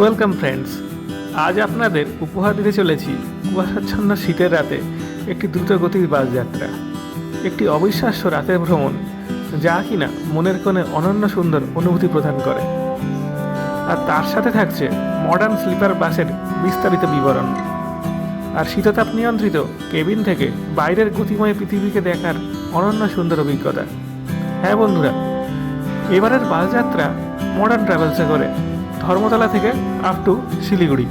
Welcome friends, আজ আপনাদের উপহার দিতে চলেছি কুয়াশাচ্ছন্ন শীতের রাতে একটি দ্রুতগতির বাস যাত্রা, একটি অবিশ্বাস্য রাতের ভ্রমণ যা কিনা মনের কোণে অনন্য সুন্দর অনুভূতি প্রদান করে। আর তার সাথে থাকছে মডার্ন স্লিপার বাসের বিস্তারিত বিবরণ আর শীততাপ নিয়ন্ত্রিত কেবিন থেকে বাইরের গতিময় পৃথিবীকে দেখার অনন্য সুন্দর অভিজ্ঞতা। হ্যাঁ বন্ধুরা, এবারের বাস যাত্রা মডার্ন ট্রাভেলসে করে ধর্মতলা থেকে আপ টু শিলিগুড়ি।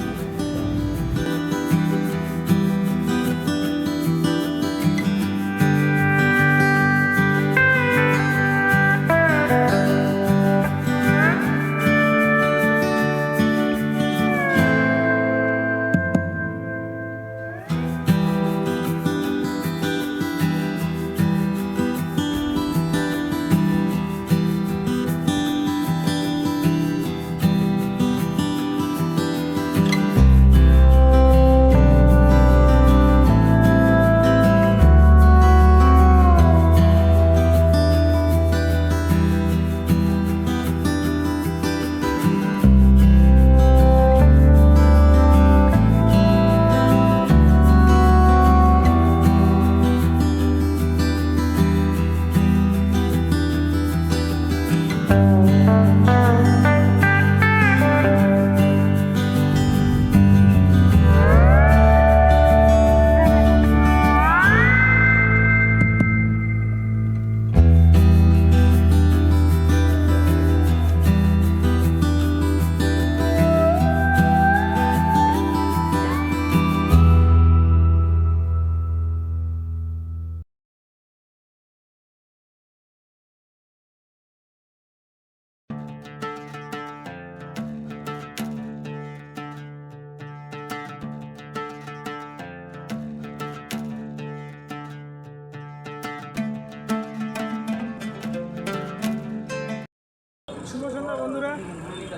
শুভ সন্ধ্যা বন্ধুরা,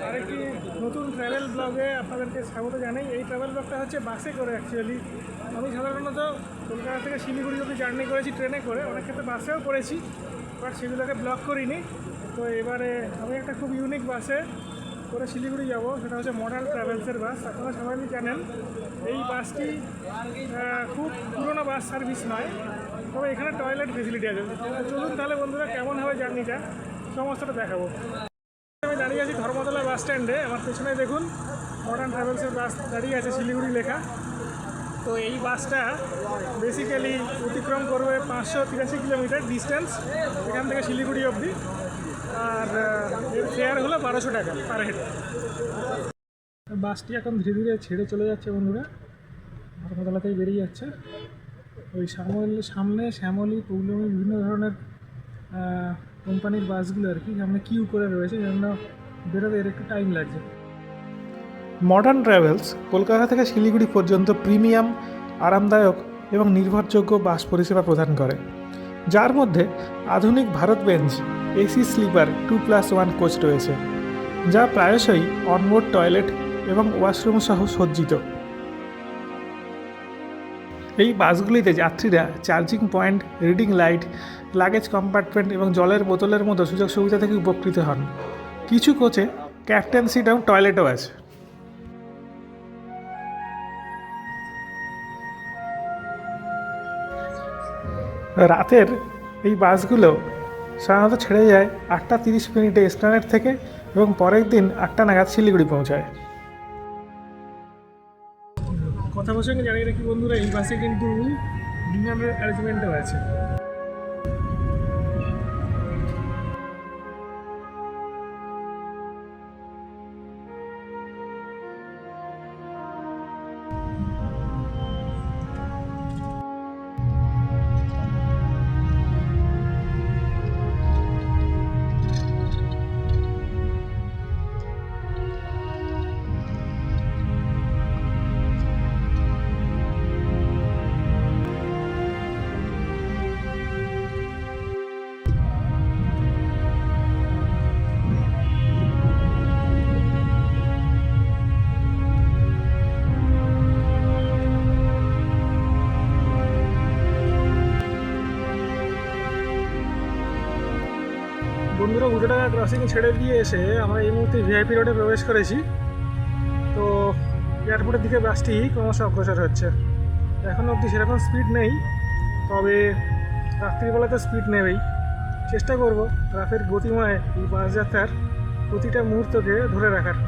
আরেকটি নতুন ট্রাভেল ব্লগে আপনাদেরকে স্বাগত জানাই। এই ট্রাভেল ব্লগটা হচ্ছে বাসে করে। অ্যাকচুয়ালি আমি সাধারণত কলকাতা থেকে শিলিগুড়ি অবধি জার্নি করেছি ট্রেনে করে, অনেক ক্ষেত্রে বাসেও করেছি, বাট সেগুলোকে ব্লগ করিনি। তো এবারে আমি একটা খুব ইউনিক বাসে করে শিলিগুড়ি যাব, সেটা হচ্ছে মডার্ন ট্রাভেলসের বাস। আপনারা সবাই জানেন এই বাসটি খুব পুরোনো বাস সার্ভিস নয়, তবে এখানে টয়লেট ফেসিলিটি আছে। চলুন তাহলে বন্ধুরা, কেমন হবে জার্নিটা সমস্তটা দেখাবো। আমি দাঁড়িয়ে আছি ধর্মতলা বাস স্ট্যান্ডে। আমার পেছনে দেখুন মডার্ন ট্রাভেলসের বাস দাঁড়িয়ে আছে, শিলিগুড়ি লেখা। তো এই বাসটা বেসিক্যালি অতিক্রম করবে 583 কিলোমিটার ডিস্টেন্স এখান থেকে শিলিগুড়ি অবধি, আর এর ফেয়ার হলো 1200 টাকা পার হেড। বাসটি এখন ধীরে ধীরে ছেড়ে চলে যাচ্ছে বন্ধুরা, ধর্মতলাতেই বেরিয়ে যাচ্ছে। ওই সামনে শ্যামলী, পৌলমী, বিভিন্ন ধরনের কোম্পানির বাসগুলো আর কি সামনে কিউ করে রয়েছে, জন্য বেরোতে এর একটু টাইম লাগছে। মডার্ন ট্রাভেলস কলকাতা থেকে শিলিগুড়ি পর্যন্ত প্রিমিয়াম, আরামদায়ক এবং নির্ভরযোগ্য বাস পরিষেবা প্রদান করে, যার মধ্যে আধুনিক ভারত বেঞ্চ এসি স্লিপার 2+1 কোচ রয়েছে, যা প্রায়শই অনবোর্ড টয়লেট এবং ওয়াশরুম সহ সজ্জিত। এই বাসগুলিতে যাত্রীরা charging point, reading light, luggage compartment এবং জলের বোতলের মতো সুযোগ সুবিধা থেকে উপকৃত হন। কিছু কোচে ক্যাপ্টেন সিট এবং টয়লেটও আছে। রাতের এই বাসগুলো সাধারণত ছেড়ে যায় 8:30 এসপ্ল্যানেড থেকে এবং পরের দিন 8টা নাগাদ শিলিগুড়ি পৌঁছায়। কথা প্রসঙ্গে জানিয়ে রাখি বন্ধুরা, এই বাসে কিন্তু ডিনারের অ্যারেঞ্জমেন্টও আছে। বন্ধুরা, 200 টাকা ক্রসিং ছেড়ে দিয়ে এসে আমরা এই মুহূর্তে ভিআইপি রোডে প্রবেশ করেছি। এয়ারপোর্টের দিকে বাসটি ক্রমশ অগ্রসর হচ্ছে। এখনও অবধি সেরকম স্পিড নেই, তবে রাত্রিবেলাতে স্পিড নেবেই। চেষ্টা করব রাতের গতিময় এই বাস যাত্রার প্রতিটা মুহূর্তকে ধরে রাখার।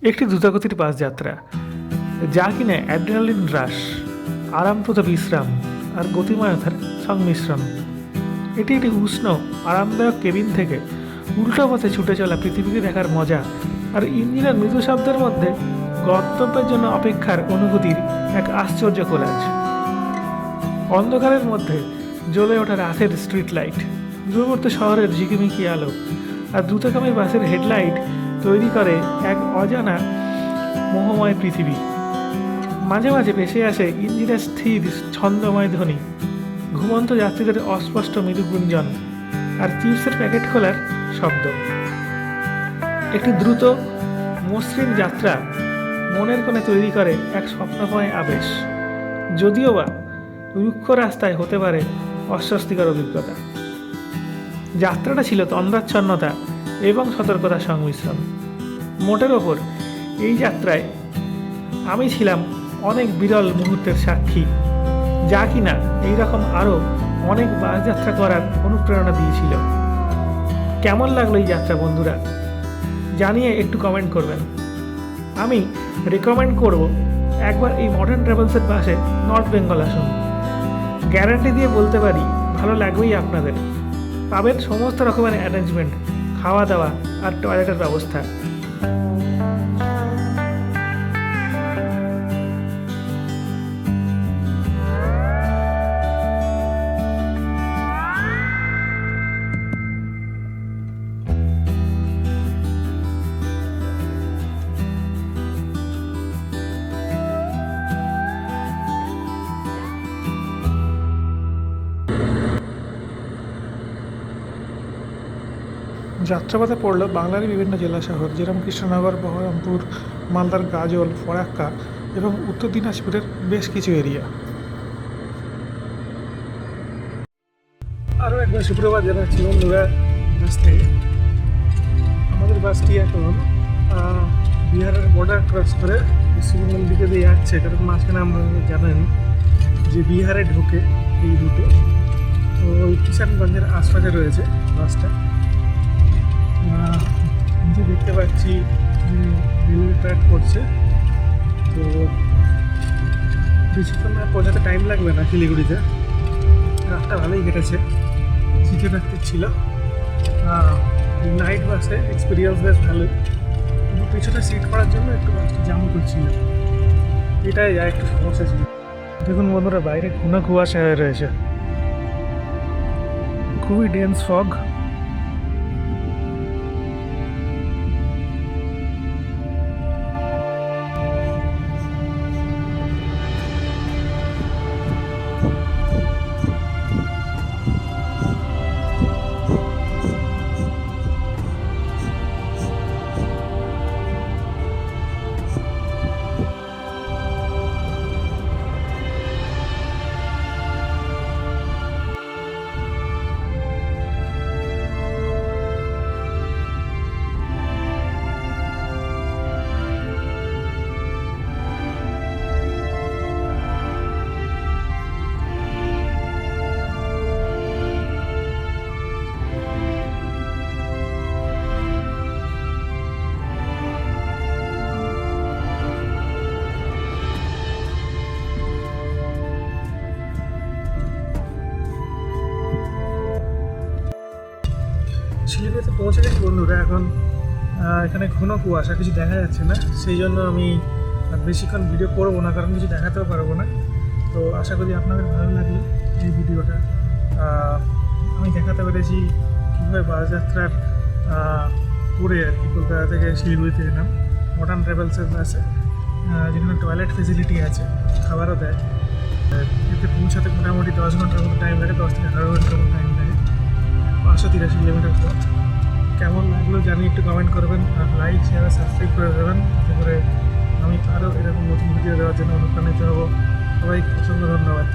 একটি দ্রুতগতির বাস যাত্রা, যা কিনা অ্যাড্রিনালিন হ্রাস, আরামপ্রদ বিশ্রাম আর গতিময়তার সংমিশ্রণ। এটি একটি উষ্ণ আরামদায়ক কেবিন থেকে উল্টো পথে ছুটে চলা পৃথিবীকে দেখার মজা আর ইঞ্জিনের মৃদু শব্দের মধ্যে গন্তব্যের জন্য অপেক্ষার অনুভূতির এক আশ্চর্য কোলাজ। অন্ধকারের মধ্যে জ্বলে ওঠা রাতের স্ট্রিট লাইট, দূরবর্তী শহরের ঝিকিমিকি আলো আর দ্রুতগামী বাসের হেডলাইট তৈরি করে এক অজানা মোহময় পৃথিবী। মাঝে মাঝে ভেসে আসে ইঞ্জিনের স্থির ছন্দময় ধ্বনি, ঘুমন্ত যাত্রীদের অস্পষ্ট মৃদু গুঞ্জন আর চিপসের প্যাকেট খোলার শব্দ। একটি দ্রুত মসৃণ যাত্রা মনের কোণে তৈরি করে এক স্বপ্নময় আবেশ, যদিও বা রুক্ষ রাস্তায় হতে পারে অস্বস্তিকর অভিজ্ঞতা। যাত্রাটা ছিল তন্দ্রাচ্ছন্নতা এবং সতর্কতার সংমিশ্রণ। মোটের ওপর এই যাত্রায় আমি ছিলাম অনেক বিরল মুহূর্তের সাক্ষী, যা কিনা এইরকম আরও অনেক বাস যাত্রা করার অনুপ্রেরণা দিয়েছিল। কেমন লাগলো এই যাত্রা বন্ধুরা, জানিয়ে একটু কমেন্ট করবেন। আমি রেকমেন্ড করব একবার এই মডার্ন ট্রাভেলসের বাসে নর্থ বেঙ্গল আসুন। গ্যারান্টি দিয়ে বলতে পারি ভালো লাগবেই আপনাদের। পাবেন সমস্ত রকমের অ্যারেঞ্জমেন্ট, খাওয়া দাওয়া আর টয়লেটের ব্যবস্থা। যাত্রাপথে পড়ল বাংলারই বিভিন্ন জেলা শহর, যেরকম কৃষ্ণনগর, বহরমপুর, মালদার গাজল, ফরাক্কা এবং উত্তর দিনাজপুরের বেশ কিছু এরিয়া। আরও একবার সুপ্রভাত জানাচ্ছি বন্ধুরা বাস থেকে। আমাদের বাসটি এখন বিহারের বর্ডার ক্রস করে পশ্চিমবঙ্গের দিকে দিয়ে যাচ্ছে, কারণ মাঝখানে আমরা জানেন যে বিহারে ঢোকে এই রুটে। তো ওই কিষানগঞ্জের আশপাশে রয়েছে বাসটা। যে দেখতে পাচ্ছি রেলওয়ে ট্র্যাক করছে, তো বেশিক্ষণ পৌঁছাতে টাইম লাগবে না শিলিগুড়িতে। রাতটা ভালোই কেটেছে, সিটে রাখতে ছিল। নাইট বাসে এক্সপিরিয়েন্স বেশ ভালোই, কিন্তু পিছনে সিট করার জন্য একটু বাসটা জাম করছিল, এটাই যা একটু সমস্যা ছিল। দেখুন বন্ধুরা, বাইরে ঘন কুয়াশা হয়ে রয়েছে, খুবই ডেন্স ফগ। শিলিগুড়িতে পৌঁছে গেছি বন্ধুরা। এখন এখানে ঘন কুয়াশা, কিছু দেখা যাচ্ছে না, সেই জন্য আমি বেশিক্ষণ ভিডিও করবো না, কারণ কিছু দেখাতেও পারবো না। তো আশা করি আপনাদের ভালো লাগলো এই ভিডিওটা। আমি দেখাতে পেরেছি কীভাবে বাস যাত্রার করে আর কি কলকাতা থেকে শিলিগুড়িতে এলাম মডার্ন ট্রাভেলসের বাসে, যেখানে টয়লেট ফেসিলিটি আছে, খাবারও দেয়। এতে পৌঁছাতে মোটামুটি 10 ঘন্টার মতো টাইম লাগে, 10 থেকে 18 ঘন্টার মতো টাইম লাগে, 583 কিলোমিটার পথ। কেমন লাগলো জানিয়ে একটু কমেন্ট করবেন, আর লাইক, শেয়ার, সাবস্ক্রাইব করে দেবেন, যাতে করে আমি আরও এরকম নতুন ভিডিও দেওয়ার জন্য অনুপ্রাণিত হব। সবাইকে অসংখ্য ধন্যবাদ।